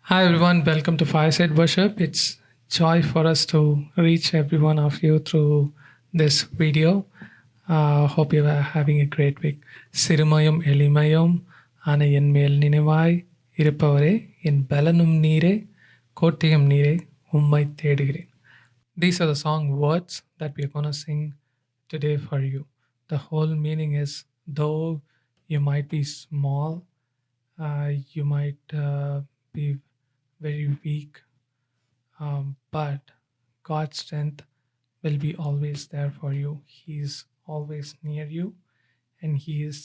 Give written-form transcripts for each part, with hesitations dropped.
Hi everyone, welcome to Fireside Worship. It's joy for us to reach every one of you through this video. Hope you are having a great week. சிறுமையும் எளிமையும் ஆன என் மேல் நினைவாய் இருப்பவரே என் பலனும் நீரே கோட்டையும் நீரே உம்மை தேடுகிறேன். These are the song words that we are going to sing today for you. The whole meaning is though you might be small, you might be very weak, but God's strength will be always there for you. He is always near you and He is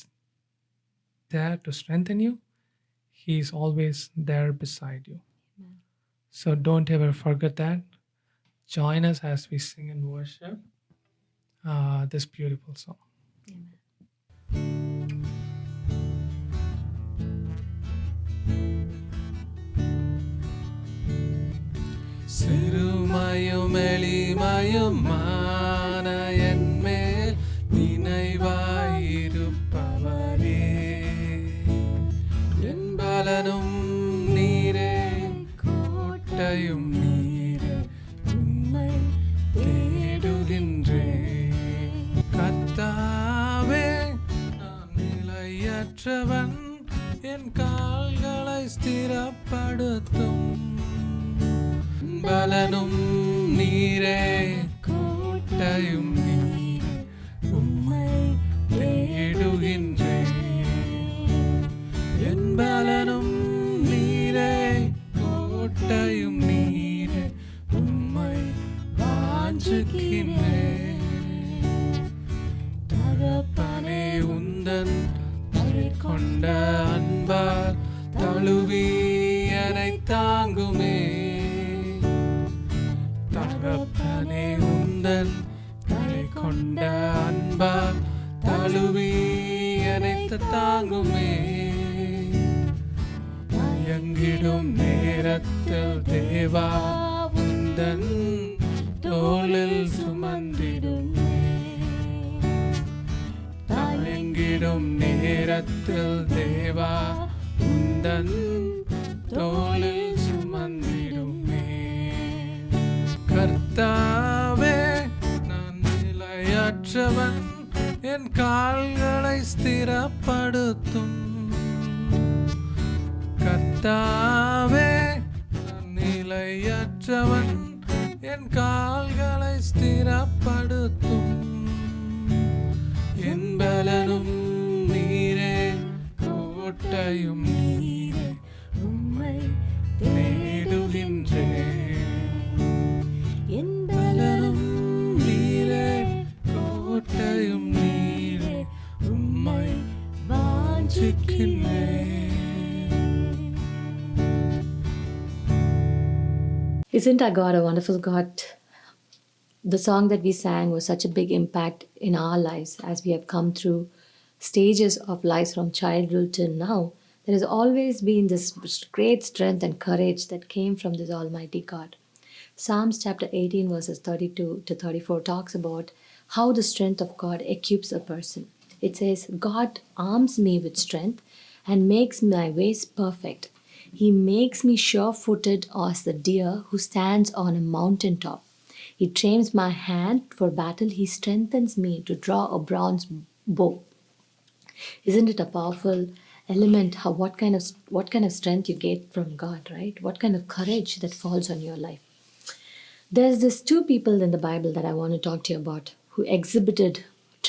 there to strengthen you. He is always there beside you. So don't ever forget that. Join us as we sing and worship this beautiful song. சிறுமையும் எளிமையுமான என்மேல் நினைவாயிருப்பவரே என் பலனும் நீரே கோட்டையும் நீரே உம்மை தேடுகின்றேன் கர்த்தாவே நான் நிலையற்றவன் என் கால்களை ஸ்திரப்படுத்தும் பலனும் நீரே கோட்டையும் நீரே உம்மை தேடுகின்றேன் என் பலனும் நீரே கோட்டையும் நீரே உம்மை வாஞ்சிக்கின்றேன் தகப்பனே உந்தன் கொண்ட அன்பால் தழுவி என்னை தாங்குமே தகப்பனே உந்தன் தலை கொண்ட அன்பா தழுவி அனைத்து தாங்குமே மயங்கிடும் நேரத்தில் தேவா உந்தன் தோளில் சுமந்திடுமே தயங்கிடும் நேரத்தில் தேவா உந்தன் தோளில் சுமந்திடுமே கர்த்தாவே நான் நிலையற்றவன் என் கால்களை ஸ்திரப்படுத்தும் கர்த்தாவே நான் நிலையற்றவன் என் கால்களை ஸ்திரப்படுத்தும் என் பலனும் நீரே கோட்டையும் நீரே உம்மை தேடுகின்றேன் என் பலனும் நீரே கோட்டையும் நீரே உம்மை வாஞ்சிக்கின்றேன். Isn't our God a wonderful God? The song that we sang was such a big impact in our lives as we have come through stages of life from childhood till now. There has always been this great strength and courage that came from this Almighty God. Psalms chapter 18, verses 32 to 34 talks about how the strength of God equips a person. It says, God arms me with strength and makes my ways perfect. He makes me sure-footed as the deer who stands on a mountain top. He trains my hand for battle. He strengthens me to draw a bronze bow. Isn't it a powerful element? What kind of strength you get from God, right? What kind of courage that falls on your life? There's this two people in the Bible that I want to talk to you about who exhibited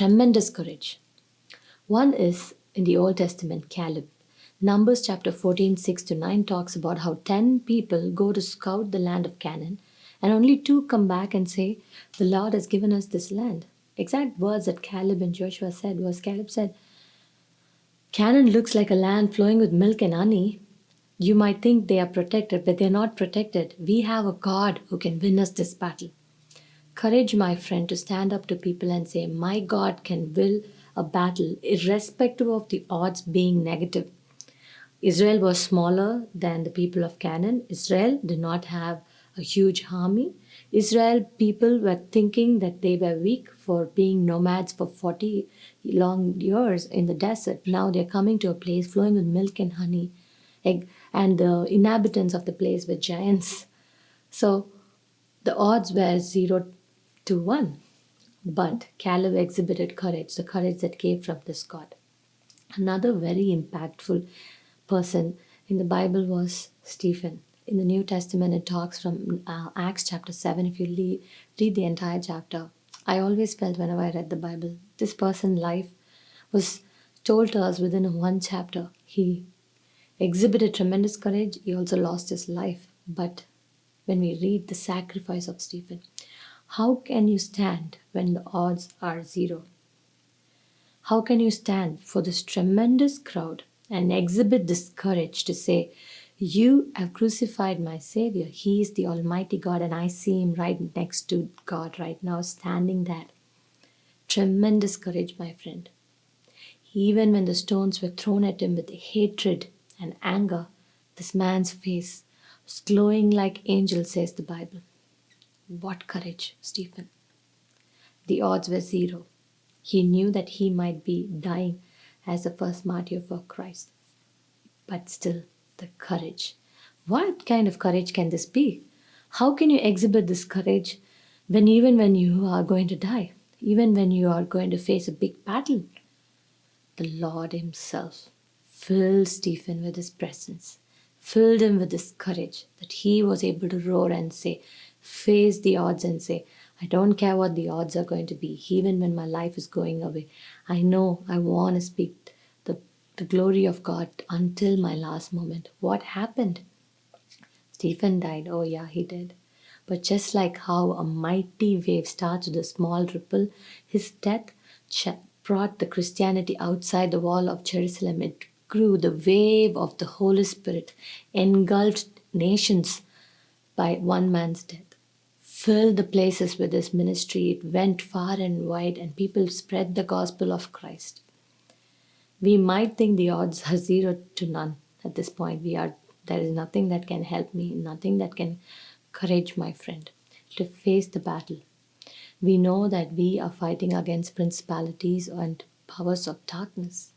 tremendous courage. One is in the Old Testament, Caleb. Numbers chapter 14, 6 to 9 talks about how 10 people go to scout the land of Canaan and only 2 come back and say, the Lord has given us this land. Exact words that Caleb and Joshua said was, Caleb said, Canaan looks like a land flowing with milk and honey. You might think they are protected, but they're not protected. We have a God who can win us this battle. Courage, my friend, to stand up to people and say, my God can win a battle irrespective of the odds being negative. Israel was smaller than the people of Canaan. Israel did not have a huge army. Israel people were thinking that they were weak for being nomads for 40 long years in the desert. Now they're coming to a place flowing with milk and honey. and the inhabitants of the place were giants. So the odds were 0 to 1. But Caleb exhibited courage, the courage that came from this God. Another very impactful person in the Bible was Stephen. In the New Testament, it talks from Acts chapter 7. If you read the entire chapter, I always felt whenever I read the Bible, this person's life was told to us within one chapter. He exhibited tremendous courage. He also lost his life. But when we read the sacrifice of Stephen, how can you stand when the odds are 0? How can you stand for this tremendous crowd and exhibit this courage to say, you have crucified my Savior. He is the Almighty God, and I see him right next to God right now, standing there. Tremendous courage, my friend. Even when the stones were thrown at him with hatred and anger, this man's face was glowing like angels, says the Bible. What courage, Stephen. The odds were 0. He knew that he might be dying as the first martyr for Christ. But still, the courage. What kind of courage can this be? How can you exhibit this courage even when you are going to die, even when you are going to face a big battle? The Lord himself filled Stephen with his presence, filled him with his courage that he was able to roar and say, face the odds and say, I don't care what the odds are going to be, even when my life is going away. I know I want to speak the glory of God until my last moment. What happened? Stephen died. Oh, yeah, he did. But just like how a mighty wave starts with a small ripple, his death brought the Christianity outside the wall of Jerusalem. It grew. The wave of the Holy Spirit engulfed nations by one man's death. Filled the places with his ministry. It went far and wide, and people spread the gospel of Christ. We might think the odds are 0 to 1 at this point. There is nothing that can help me, nothing that can encourage my friend to face the battle. We know that we are fighting against principalities and powers of darkness.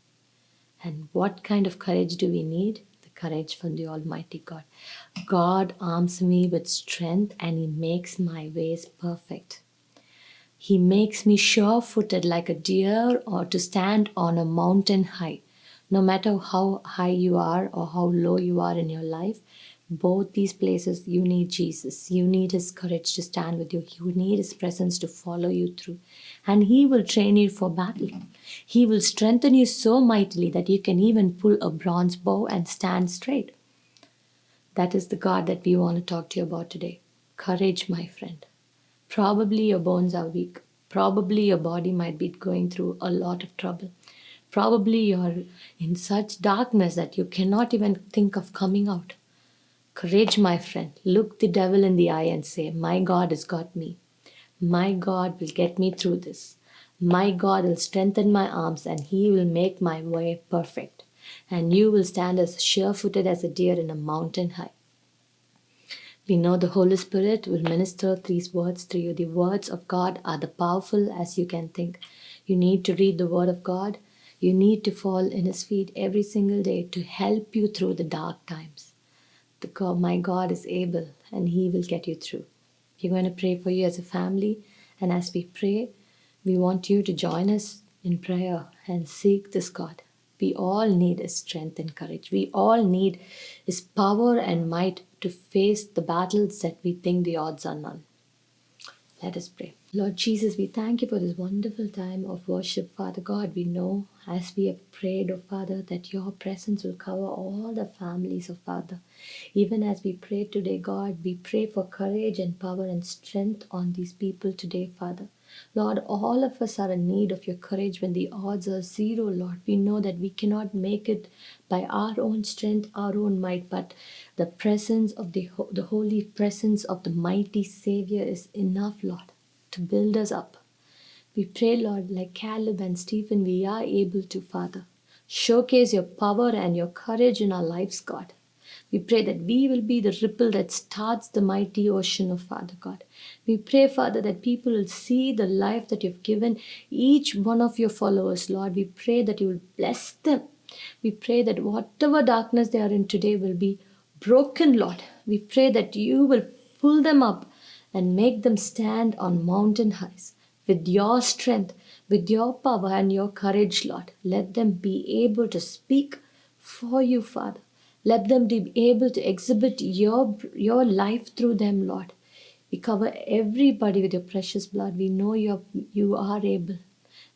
And what kind of courage do we need? The courage from the Almighty God. God arms me with strength, and he makes my ways perfect. He makes me sure-footed like a deer, or to stand on a mountain high. No matter how high you are or how low you are in your life, both these places you need Jesus. You need his courage to stand with you. You need his presence to follow you through. And he will train you for battle. He will strengthen you so mightily that you can even pull a bronze bow and stand straight. That is the God that we want to talk to you about today. Courage, my friend. Probably your bones are weak. Probably your body might be going through a lot of trouble. Probably you're in such darkness that you cannot even think of coming out. Courage, my friend. Look the devil in the eye and say, my God has got me. My God will get me through this. My God will strengthen my arms, and he will make my way perfect. And you will stand as sure-footed as a deer in a mountain high. We know the Holy Spirit will minister these words through you. The words of God are the powerful as you can think. You need to read the Word of God. You need to fall in his feet every single day to help you through the dark times. My God is able, and he will get you through. We're going to pray for you as a family. And as we pray, we want you to join us in prayer and seek this God. We all need his strength and courage. We all need his power and might to face the battles that we think the odds are none. Let us pray. Lord Jesus, we thank you for this wonderful time of worship, Father God. We know as we have prayed, oh Father, that your presence will cover all the families, oh Father. Even as we pray today, God, we pray for courage and power and strength on these people today, Father. Lord, all of us are in need of your courage when the odds are 0, Lord. We know that we cannot make it by our own strength, our own might, but the presence of the holy presence of the mighty Savior is enough, Lord, to build us up. We pray, Lord, like Caleb and Stephen, we are able to, Father, showcase your power and your courage in our lives, God. We pray that we will be the ripple that starts the mighty ocean of Father God. We pray, Father, that people will see the life that you've given each one of your followers, Lord. We pray that you will bless them We pray that whatever darkness they are in today will be broken, Lord. We pray that you will pull them up and make them stand on mountain heights with your strength, with your power and your courage, Lord. Let them be able to speak for you, Father. Let them be able to exhibit your life through them, Lord. We cover everybody with your precious blood. We know you are able.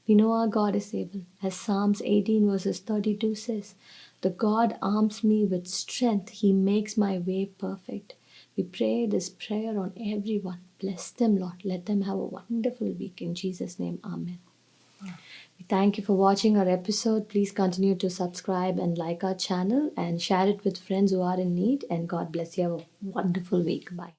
We know our God is able. As Psalms 18 verses 32 says, the God arms me with strength. He makes my way perfect. We pray this prayer on everyone. Bless them, Lord. Let them have a wonderful week. In Jesus' name, amen. We thank you for watching our episode. Please continue to subscribe and like our channel and share it with friends who are in need. And God bless you. Have a wonderful week. Bye.